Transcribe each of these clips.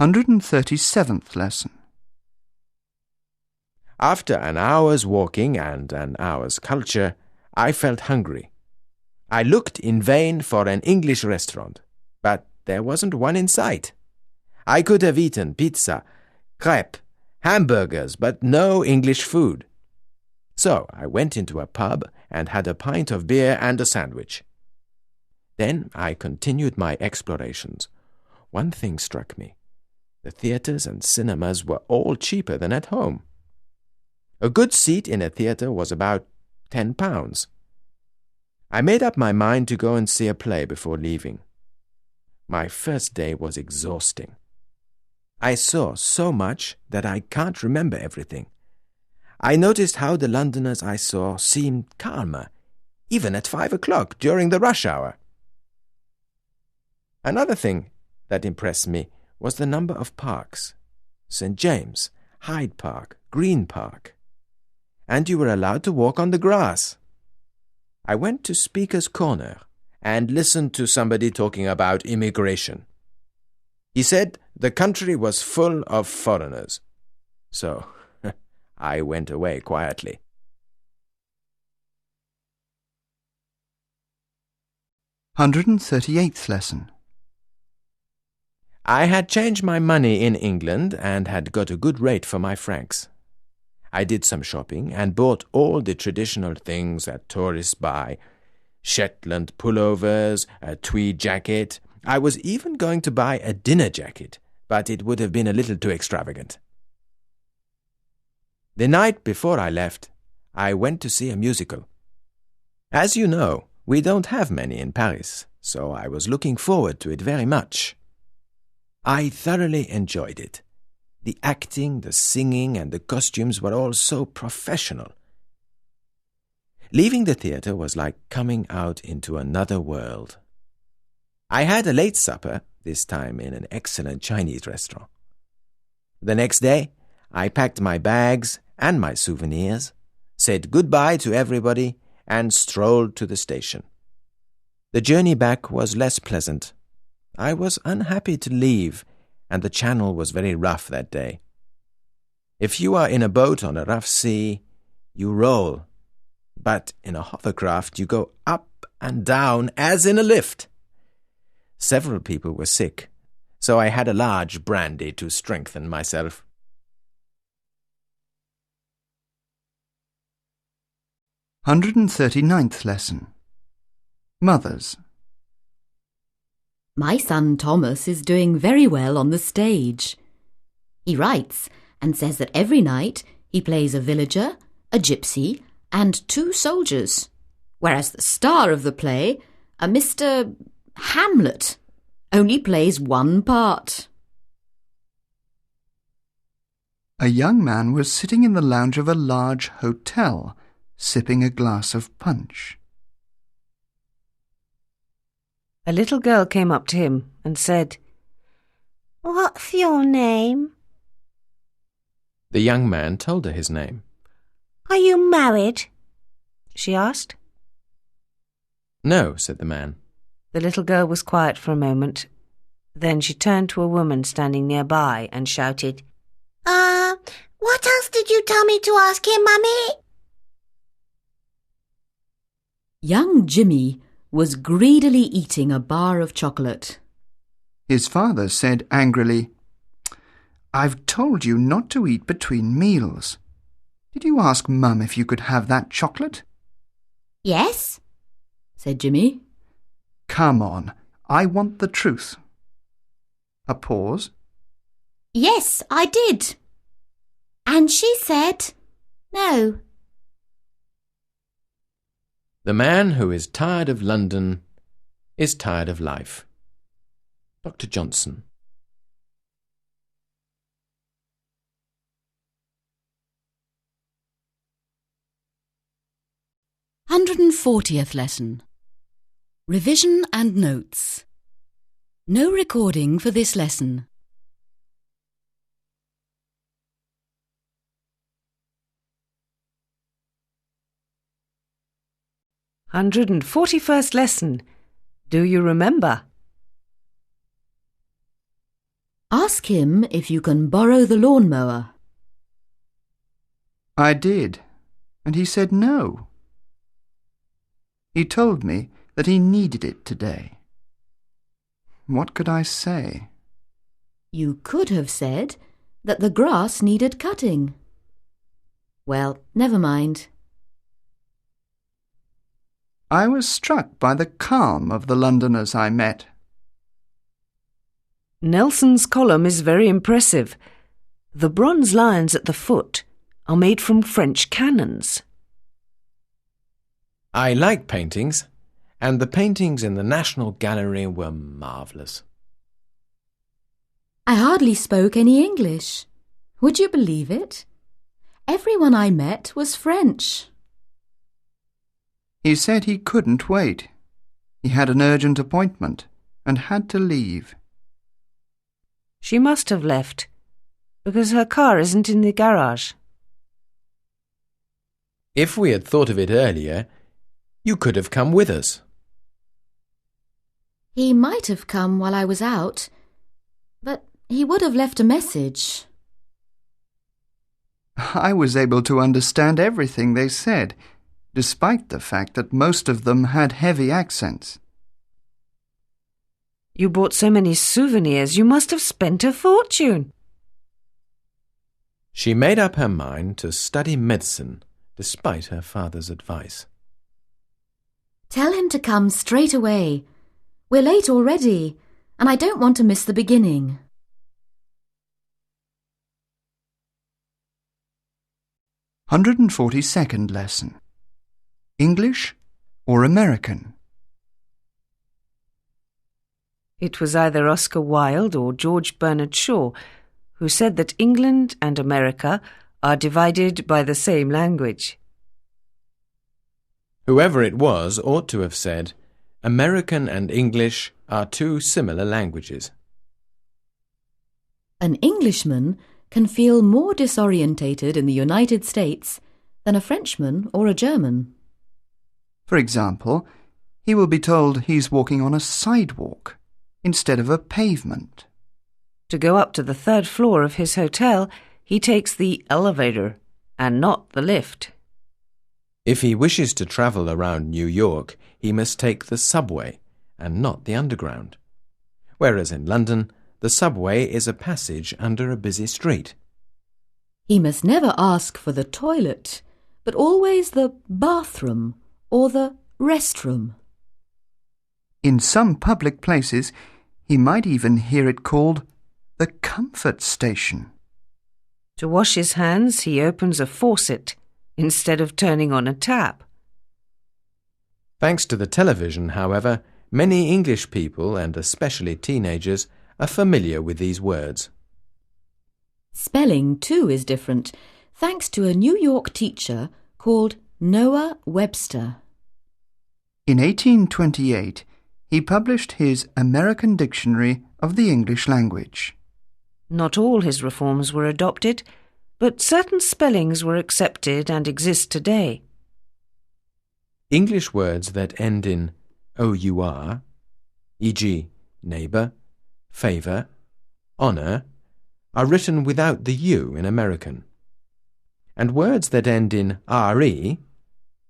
137th lesson. After an hour's walking and an hour's culture, I felt hungry. I looked in vain for an English restaurant, but there wasn't one in sight. I could have eaten pizza, crepe, hamburgers, but no English food. So I went into a pub and had a pint of beer and a sandwich. Then I continued my explorations. One thing struck me. The theatres and cinemas were all cheaper than at home. A good seat in a theatre was about £10. I made up my mind to go and see a play before leaving. My first day was exhausting. I saw so much that I can't remember everything. I noticed how the Londoners I saw seemed calmer, even at 5 o'clock during the rush hour. Another thing that impressed me was the number of parks. St. James, Hyde Park, Green Park. And you were allowed to walk on the grass. I went to Speaker's Corner and listened to somebody talking about immigration. He said the country was full of foreigners. So I went away quietly. (138th lesson). I had changed my money in England and had got a good rate for my francs. I did some shopping and bought all the traditional things that tourists buy. Shetland pullovers, a tweed jacket. I was even going to buy a dinner jacket, but it would have been a little too extravagant. The night before I left, I went to see a musical. As you know, we don't have many in Paris, so I was looking forward to it very much. I thoroughly enjoyed it. The acting, the singing, and the costumes were all so professional. Leaving the theatre was like coming out into another world. I had a late supper, this time in an excellent Chinese restaurant. The next day, I packed my bags and my souvenirs, said goodbye to everybody, and strolled to the station. The journey back was less pleasant. I was unhappy to leave, and the channel was very rough that day. If you are in a boat on a rough sea, you roll, but in a hovercraft you go up and down as in a lift. Several people were sick, so I had a large brandy to strengthen myself. (139th lesson). Mothers. My son Thomas is doing very well on the stage. He writes and says that every night he plays a villager, a gypsy, and 2 soldiers, whereas the star of the play, a Mr. Hamlet, only plays 1 part. A young man was sitting in the lounge of a large hotel, sipping a glass of punch. A little girl came up to him and said, "What's your name?" The young man told her his name. "Are you married?" she asked. "No," said the man. The little girl was quiet for a moment. Then she turned to a woman standing nearby and shouted, What else did you tell me to ask him, Mummy?" Young Jimmy was greedily eating a bar of chocolate. His father said angrily, "I've told you not to eat between meals. Did you ask Mum if you could have that chocolate?" "Yes," said Jimmy. "Come on, I want the truth." A pause. "Yes, I did. And she said no." The man who is tired of London is tired of life. Dr. Johnson. (140th lesson). Revision and notes. No recording for this lesson. 141st lesson. Do you remember? Ask him if you can borrow the lawnmower. I did, and he said no. He told me that he needed it today. What could I say? You could have said that the grass needed cutting. Well, never mind. I was struck by the calm of the Londoners I met. Nelson's column is very impressive. The bronze lions at the foot are made from French cannons. I like paintings, and the paintings in the National Gallery were marvellous. I hardly spoke any English. Would you believe it? Everyone I met was French. He said he couldn't wait. He had an urgent appointment and had to leave. She must have left, because her car isn't in the garage. If we had thought of it earlier, you could have come with us. He might have come while I was out, but he would have left a message. I was able to understand everything they said, despite the fact that most of them had heavy accents. You bought so many souvenirs, you must have spent a fortune. She made up her mind to study medicine, despite her father's advice. Tell him to come straight away. We're late already, and I don't want to miss the beginning. (142nd lesson). English or American? It was either Oscar Wilde or George Bernard Shaw who said that England and America are divided by the same language. Whoever it was ought to have said, American and English are two similar languages. An Englishman can feel more disorientated in the United States than a Frenchman or a German. For example, he will be told he's walking on a sidewalk instead of a pavement. To go up to the 3rd floor of his hotel, he takes the elevator and not the lift. If he wishes to travel around New York, he must take the subway and not the underground. Whereas in London, the subway is a passage under a busy street. He must never ask for the toilet, but always the bathroom or the restroom. In some public places, he might even hear it called the comfort station. To wash his hands, he opens a faucet instead of turning on a tap. Thanks to the television, however, many English people, and especially teenagers, are familiar with these words. Spelling, too, is different, thanks to a New York teacher called Noah Webster. In 1828, he published his American Dictionary of the English Language. Not all his reforms were adopted, but certain spellings were accepted and exist today. English words that end in our, e.g. neighbour, favour, honour, are written without the U in American. And words that end in re,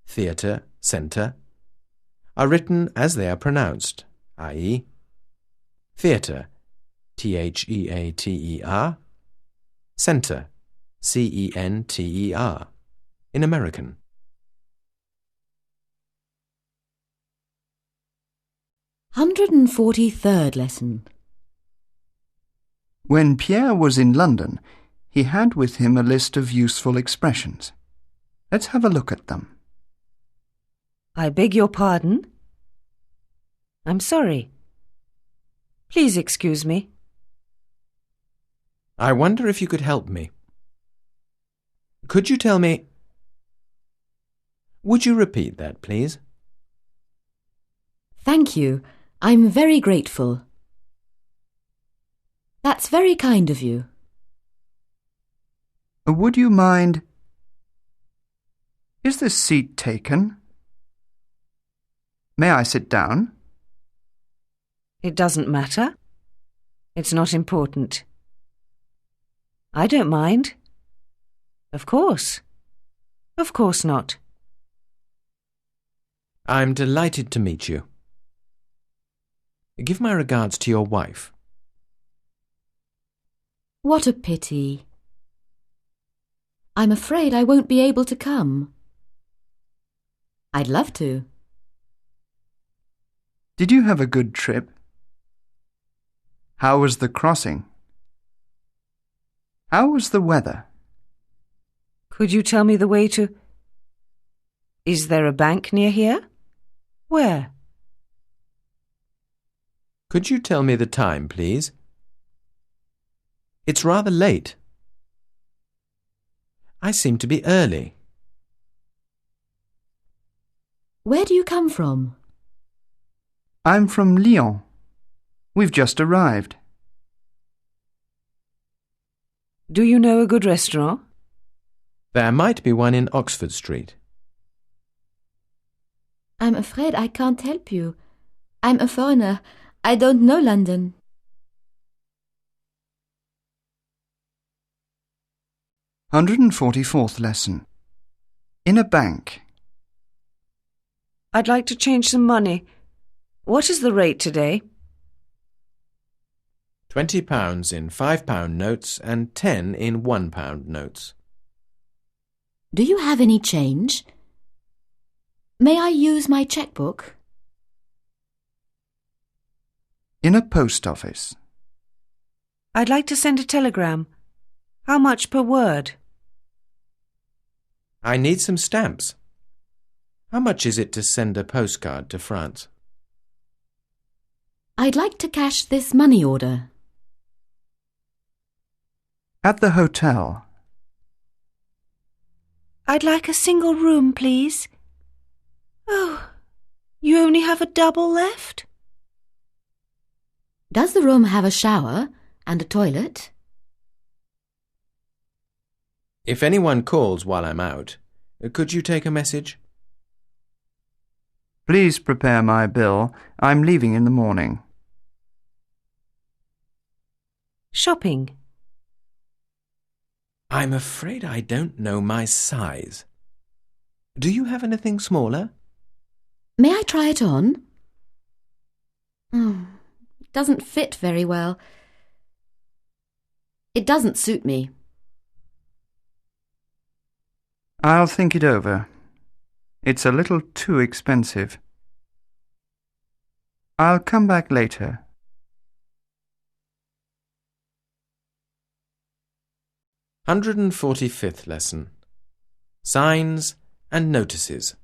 theatre, centre, are written as they are pronounced, i.e. theatre, theater, centre, center, in American. (143rd lesson). When Pierre was in London, he had with him a list of useful expressions. Let's have a look at them. I beg your pardon? I'm sorry. Please excuse me. I wonder if you could help me. Could you tell me... Would you repeat that, please? Thank you. I'm very grateful. That's very kind of you. Would you mind... Is this seat taken? May I sit down? It doesn't matter. It's not important. I don't mind. Of course. Of course not. I'm delighted to meet you. Give my regards to your wife. What a pity. I'm afraid I won't be able to come. I'd love to. Did you have a good trip? How was the crossing? How was the weather? Could you tell me the way to... Is there a bank near here? Where? Could you tell me the time, please? It's rather late. I seem to be early. Where do you come from? I'm from Lyon. We've just arrived. Do you know a good restaurant? There might be one in Oxford Street. I'm afraid I can't help you. I'm a foreigner. I don't know London. (144th lesson). In a bank. I'd like to change some money. What is the rate today? £20 in £5 notes and 10 in £1 notes. Do you have any change? May I use my checkbook? In a post office. I'd like to send a telegram. How much per word? I need some stamps. How much is it to send a postcard to France? I'd like to cash this money order. At the hotel. I'd like a single room, please. Oh, you only have a double left? Does the room have a shower and a toilet? If anyone calls while I'm out, could you take a message? Please prepare my bill. I'm leaving in the morning. Shopping. I'm afraid I don't know my size. Do you have anything smaller? May I try it on? It doesn't fit very well. It doesn't suit me. I'll think it over. It's a little too expensive. I'll come back later. (145th lesson). Signs and notices.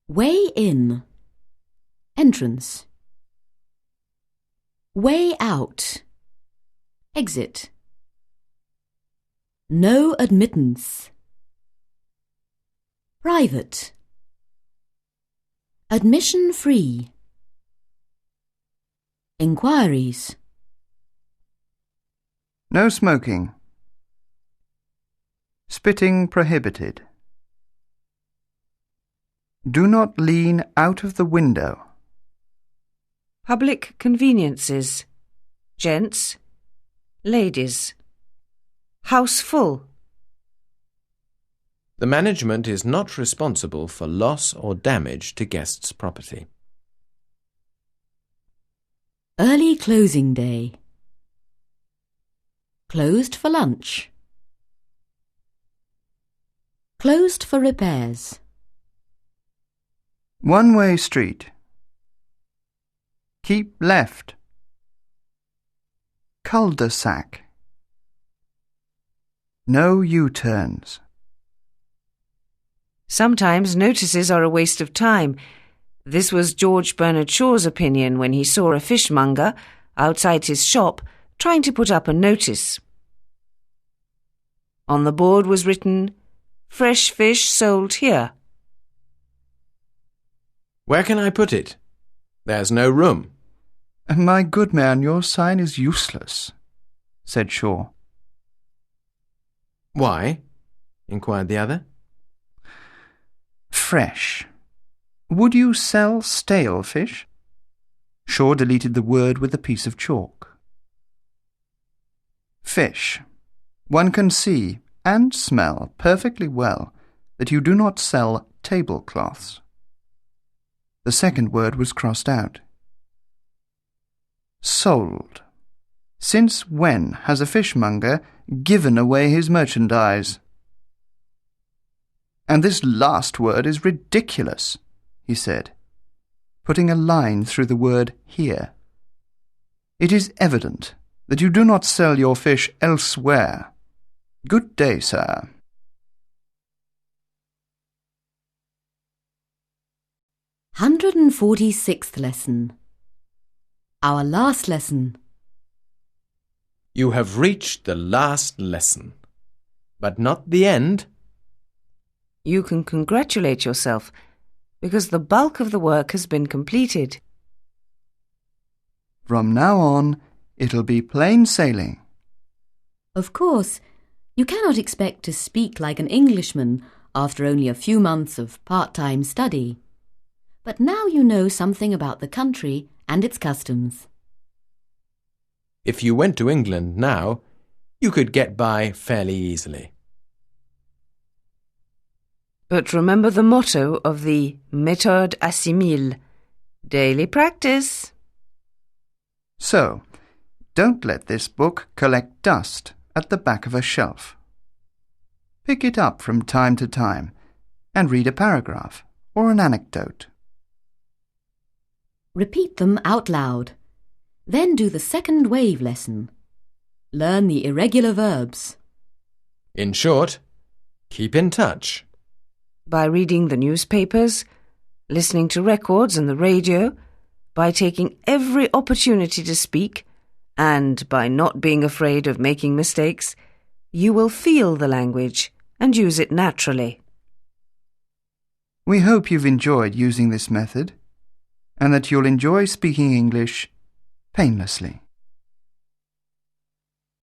Way in. Entrance. Way out. Exit. No admittance. Private. Admission free. Inquiries. No smoking. Spitting prohibited. Do not lean out of the window. Public conveniences. Gents. Ladies. House full. The management is not responsible for loss or damage to guests' property. Early closing day. Closed for lunch. Closed for repairs. One-way street. Keep left. Cul-de-sac. No U-turns. Sometimes notices are a waste of time. This was George Bernard Shaw's opinion when he saw a fishmonger outside his shop trying to put up a notice. On the board was written, "Fresh fish sold here." Where can I put it? There's no room. My good man, your sign is useless, said Shaw. Why? Inquired the other. Fresh. Would you sell stale fish? Shaw deleted the word with a piece of chalk. Fish. One can see and smell perfectly well that you do not sell tablecloths. The second word was crossed out. Sold. Since when has a fishmonger given away his merchandise? And this last word is ridiculous, he said, putting a line through the word here. It is evident that you do not sell your fish elsewhere. Good day, sir. "146th lesson. Our last lesson. You have reached the last lesson, but not the end. You can congratulate yourself because the bulk of the work has been completed. From now on, it'll be plain sailing. Of course, you cannot expect to speak like an Englishman after only a few months of part-time study. But now you know something about the country and its customs. If you went to England now, you could get by fairly easily. But remember the motto of the méthode assimile, daily practice. So, don't let this book collect dust at the back of a shelf. Pick it up from time to time and read a paragraph or an anecdote. Repeat them out loud. Then do the second wave lesson. Learn the irregular verbs. In short, keep in touch. By reading the newspapers, listening to records and the radio, by taking every opportunity to speak, and by not being afraid of making mistakes, you will feel the language and use it naturally. We hope you've enjoyed using this method and that you'll enjoy speaking English painlessly.